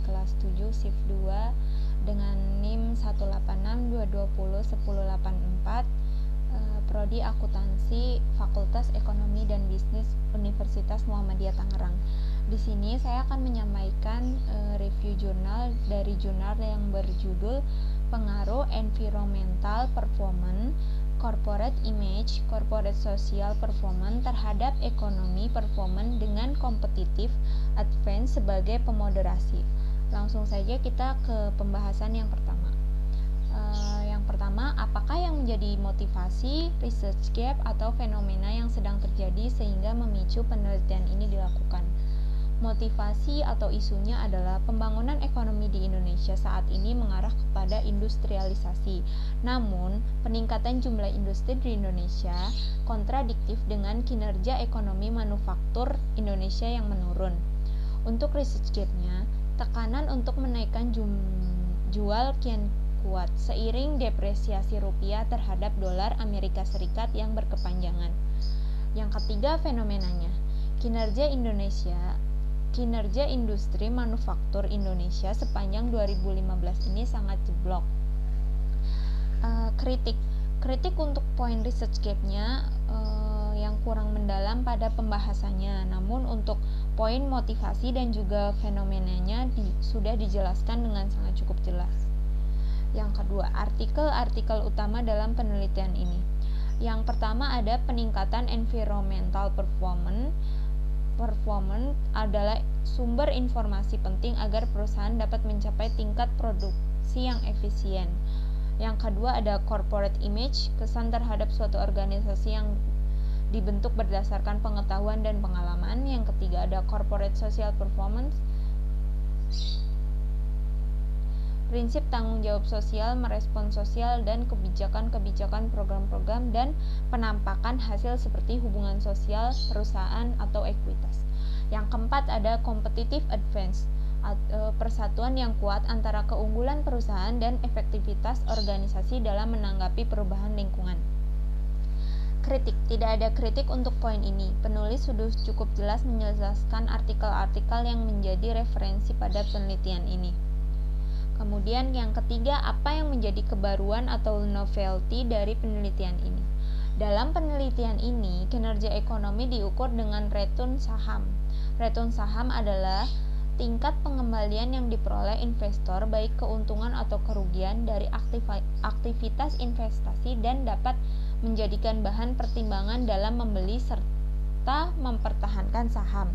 kelas 7 shift 2 dengan NIM 186220184, Prodi Akuntansi Fakultas Ekonomi dan Bisnis Universitas Muhammadiyah Tangerang. Di sini saya akan menyampaikan review jurnal dari jurnal yang berjudul Pengaruh Environmental Performance, Corporate Image, Corporate Social Performance terhadap Ekonomi Performance dengan Kompetitif Advance sebagai pemoderasi. Langsung saja kita ke pembahasan yang pertama. Yang pertama, apakah yang menjadi motivasi, research gap, atau fenomena yang sedang terjadi sehingga memicu penelitian ini dilakukan? Motivasi atau isunya adalah pembangunan ekonomi di Indonesia saat ini mengarah kepada industrialisasi. Namun, peningkatan jumlah industri di Indonesia kontradiktif dengan kinerja ekonomi manufaktur Indonesia yang menurun. Untuk research gap-nya, tekanan untuk menaikkan jual kian kuat seiring depresiasi rupiah terhadap dolar Amerika Serikat yang berkepanjangan. Yang ketiga, fenomenanya. Kinerja industri manufaktur Indonesia sepanjang 2015 ini sangat jeblok. Kritik untuk poin research gap-nya yang kurang mendalam pada pembahasannya. Namun untuk poin motivasi dan juga fenomenanya sudah dijelaskan dengan sangat cukup jelas. Yang kedua, artikel utama dalam penelitian ini. Yang pertama ada peningkatan environmental performance. Performance adalah sumber informasi penting agar perusahaan dapat mencapai tingkat produksi yang efisien. Yang kedua ada corporate image, kesan terhadap suatu organisasi yang dibentuk berdasarkan pengetahuan dan pengalaman. Yang ketiga ada corporate social performance, prinsip tanggung jawab sosial, merespon sosial dan kebijakan-kebijakan program-program dan penampakan hasil seperti hubungan sosial perusahaan atau ekuitas. Yang keempat ada competitive advance, persatuan yang kuat antara keunggulan perusahaan dan efektivitas organisasi dalam menanggapi perubahan lingkungan. Kritik, tidak ada kritik untuk poin ini. Penulis sudah cukup jelas menjelaskan artikel-artikel yang menjadi referensi pada penelitian ini. Kemudian yang ketiga, apa yang menjadi kebaruan atau novelty dari penelitian ini? Dalam penelitian ini, kinerja ekonomi diukur dengan return saham. Return saham adalah tingkat pengembalian yang diperoleh investor baik keuntungan atau kerugian dari aktivitas investasi dan dapat menjadikan bahan pertimbangan dalam membeli serta mempertahankan saham.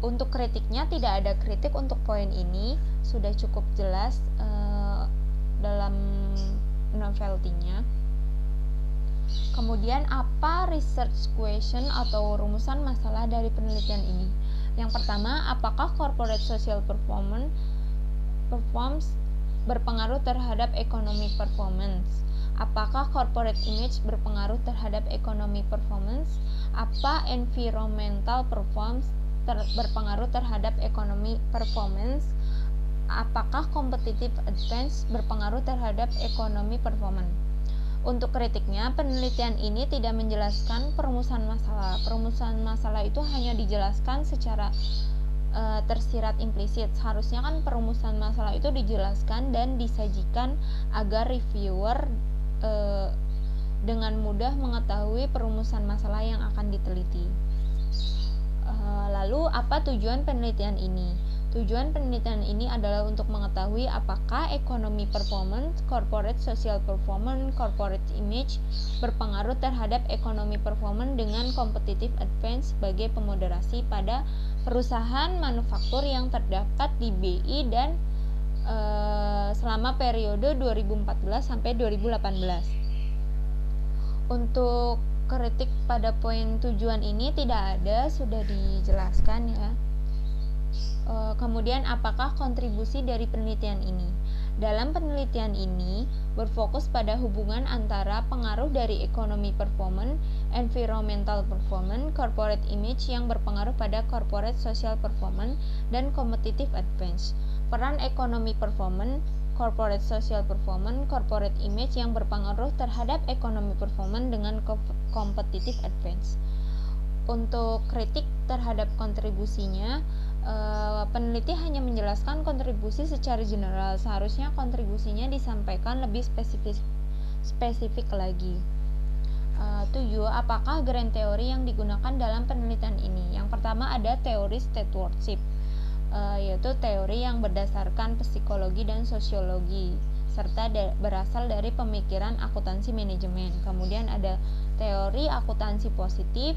Untuk kritiknya, tidak ada kritik untuk poin ini, sudah cukup jelas dalam novelty-nya. Kemudian apa research question atau rumusan masalah dari penelitian ini? Yang pertama, apakah corporate social performance berpengaruh terhadap economic performance? Apakah corporate image berpengaruh terhadap economic performance? Apa environmental performance berpengaruh terhadap ekonomi performance? Apakah competitive advance berpengaruh terhadap ekonomi performance? Untuk kritiknya, penelitian ini tidak menjelaskan perumusan masalah. Perumusan masalah itu hanya dijelaskan secara tersirat implisit. Seharusnya kan perumusan masalah itu dijelaskan dan disajikan agar reviewer dengan mudah mengetahui perumusan masalah yang akan diteliti. Lalu apa tujuan penelitian ini? Tujuan penelitian ini adalah untuk mengetahui apakah ekonomi performance, corporate social performance, corporate image berpengaruh terhadap ekonomi performance dengan competitive advance sebagai pemoderasi pada perusahaan manufaktur yang terdapat di BI dan selama periode 2014 sampai 2018. Untuk kritik pada poin tujuan ini tidak ada, sudah dijelaskan ya. Kemudian apakah kontribusi dari penelitian ini? Dalam penelitian ini berfokus pada hubungan antara pengaruh dari ekonomi performance, environmental performance, corporate image yang berpengaruh pada corporate social performance, dan competitive advance. Peran ekonomi performance, corporate social performance, corporate image yang berpengaruh terhadap ekonomi performance dengan competitive advance. Untuk kritik terhadap kontribusinya, Peneliti hanya menjelaskan kontribusi secara general, seharusnya kontribusinya disampaikan lebih spesifik lagi. 7. Apakah grand teori yang digunakan dalam penelitian ini? Yang pertama ada teori stewardship, yaitu teori yang berdasarkan psikologi dan sosiologi serta berasal dari pemikiran akuntansi manajemen. Kemudian ada teori akuntansi positif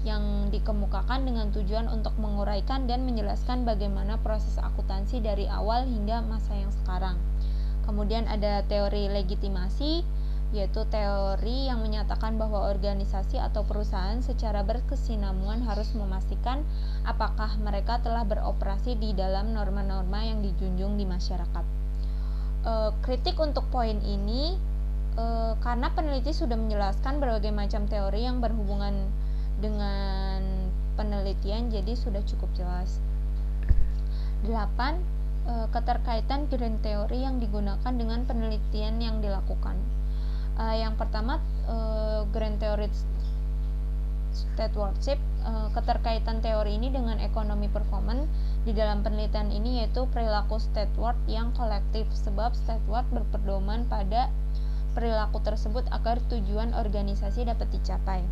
yang dikemukakan dengan tujuan untuk menguraikan dan menjelaskan bagaimana proses akuntansi dari awal hingga masa yang sekarang. Kemudian ada teori legitimasi, yaitu teori yang menyatakan bahwa organisasi atau perusahaan secara berkesinambungan harus memastikan apakah mereka telah beroperasi di dalam norma-norma yang dijunjung di masyarakat. Kritik untuk poin ini karena peneliti sudah menjelaskan berbagai macam teori yang berhubungan dengan penelitian, jadi sudah cukup jelas. 8. Keterkaitan grand teori yang digunakan dengan penelitian yang dilakukan. Yang pertama, grand teori stewardship. Keterkaitan teori ini dengan ekonomi performance di dalam penelitian ini yaitu perilaku steward yang kolektif, sebab steward berpedoman pada perilaku tersebut agar tujuan organisasi dapat dicapai.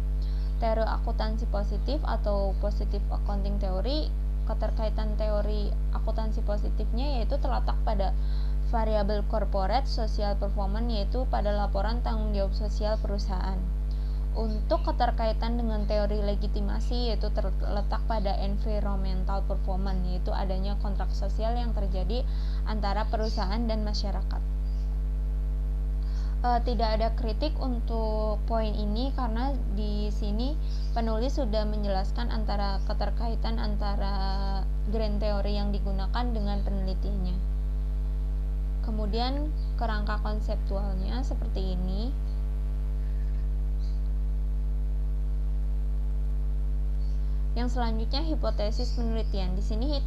Teori akuntansi positif atau positive accounting theory, keterkaitan teori akuntansi positifnya yaitu terletak pada variabel corporate social performance, yaitu pada laporan tanggung jawab sosial perusahaan. Untuk keterkaitan dengan teori legitimasi yaitu terletak pada environmental performance, yaitu adanya kontrak sosial yang terjadi antara perusahaan dan masyarakat. Tidak ada kritik untuk poin ini karena di sini penulis sudah menjelaskan antara keterkaitan antara grand teori yang digunakan dengan penelitiannya. Kemudian kerangka konseptualnya seperti ini. Yang selanjutnya hipotesis penelitian. Di sini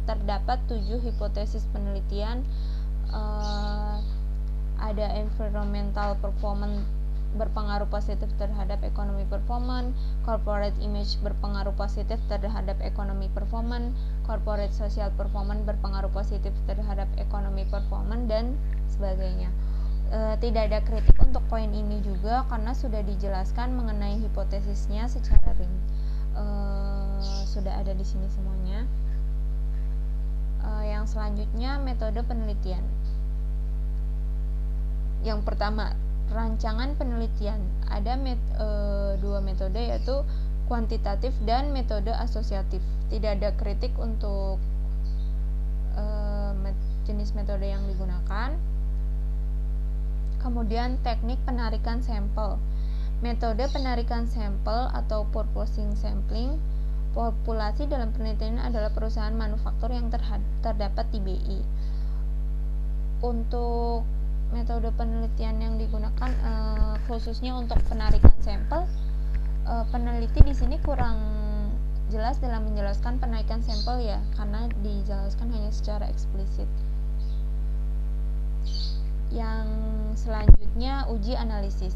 terdapat 7 hipotesis penelitian. Ada environmental performance berpengaruh positif terhadap ekonomi performance, corporate image berpengaruh positif terhadap ekonomi performance, corporate social performance berpengaruh positif terhadap ekonomi performance, dan sebagainya. Tidak ada kritik untuk poin ini juga karena sudah dijelaskan mengenai hipotesisnya secara sudah ada di sini semuanya. Yang selanjutnya metode penelitian. Yang pertama, rancangan penelitian. Ada dua metode yaitu kuantitatif dan metode asosiatif. Tidak ada kritik untuk jenis metode yang digunakan. Kemudian teknik penarikan sampel. Metode penarikan sampel atau purposing sampling. Populasi dalam penelitian adalah perusahaan manufaktur yang terdapat di BI. Untuk metode penelitian yang digunakan khususnya untuk penarikan sampel, peneliti di sini kurang jelas dalam menjelaskan penarikan sampel ya, karena dijelaskan hanya secara eksplisit. Yang selanjutnya uji analisis.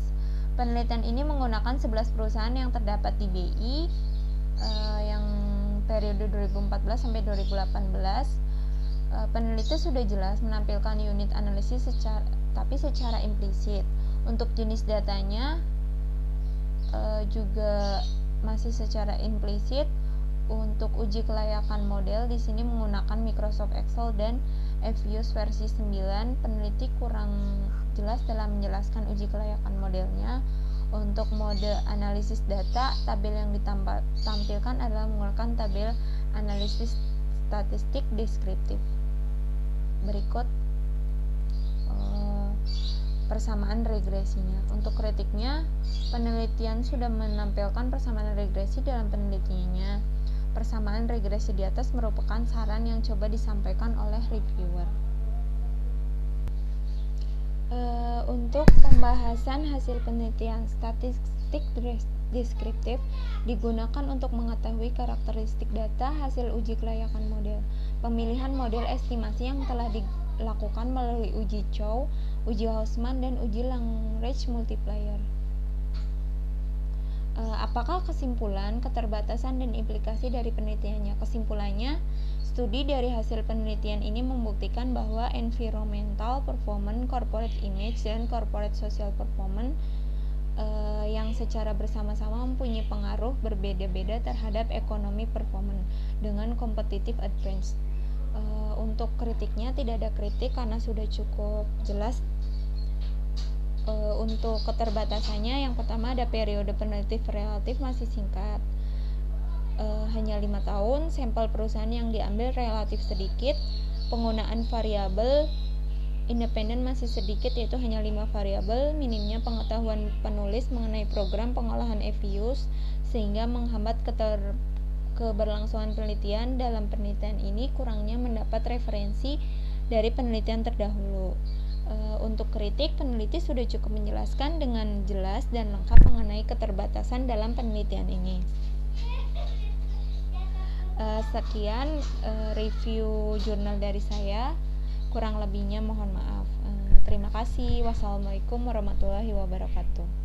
Penelitian ini menggunakan 11 perusahaan yang terdapat di BI yang periode 2014 sampai 2018. Peneliti sudah jelas menampilkan unit analisis tapi secara implisit. Untuk jenis datanya juga masih secara implisit. Untuk uji kelayakan model di sini menggunakan Microsoft Excel dan FViews versi 9. Peneliti kurang jelas dalam menjelaskan uji kelayakan modelnya. Untuk mode analisis data, tabel yang ditampilkan adalah menggunakan tabel analisis statistik deskriptif. Berikut persamaan regresinya. Untuk kritiknya, penelitian sudah menampilkan persamaan regresi dalam penelitiannya. Persamaan regresi di atas merupakan saran yang coba disampaikan oleh reviewer. Untuk pembahasan hasil penelitian, statistik deskriptif digunakan untuk mengetahui karakteristik data hasil uji kelayakan model. Pemilihan model estimasi yang telah dilakukan melalui uji Chow, uji Hausman, dan uji Lagrange multiplier. Apakah kesimpulan, keterbatasan, dan implikasi dari penelitiannya? Kesimpulannya, studi dari hasil penelitian ini membuktikan bahwa environmental performance, corporate image, dan corporate social performance yang secara bersama-sama mempunyai pengaruh berbeda-beda terhadap ekonomi performance dengan competitive advantage. Untuk kritiknya tidak ada kritik karena sudah cukup jelas. Untuk keterbatasannya, yang pertama ada periode peneliti relatif masih singkat, hanya 5 tahun, sampel perusahaan yang diambil relatif sedikit, penggunaan variabel independen masih sedikit yaitu hanya 5 variabel, minimnya pengetahuan penulis mengenai program pengolahan EVUs sehingga menghambat keberlangsungan penelitian. Dalam penelitian ini kurangnya mendapat referensi dari penelitian terdahulu. Untuk kritik, peneliti sudah cukup menjelaskan dengan jelas dan lengkap mengenai keterbatasan dalam penelitian ini. Sekian review jurnal dari saya, kurang lebihnya mohon maaf. Terima kasih. Wassalamualaikum warahmatullahi wabarakatuh.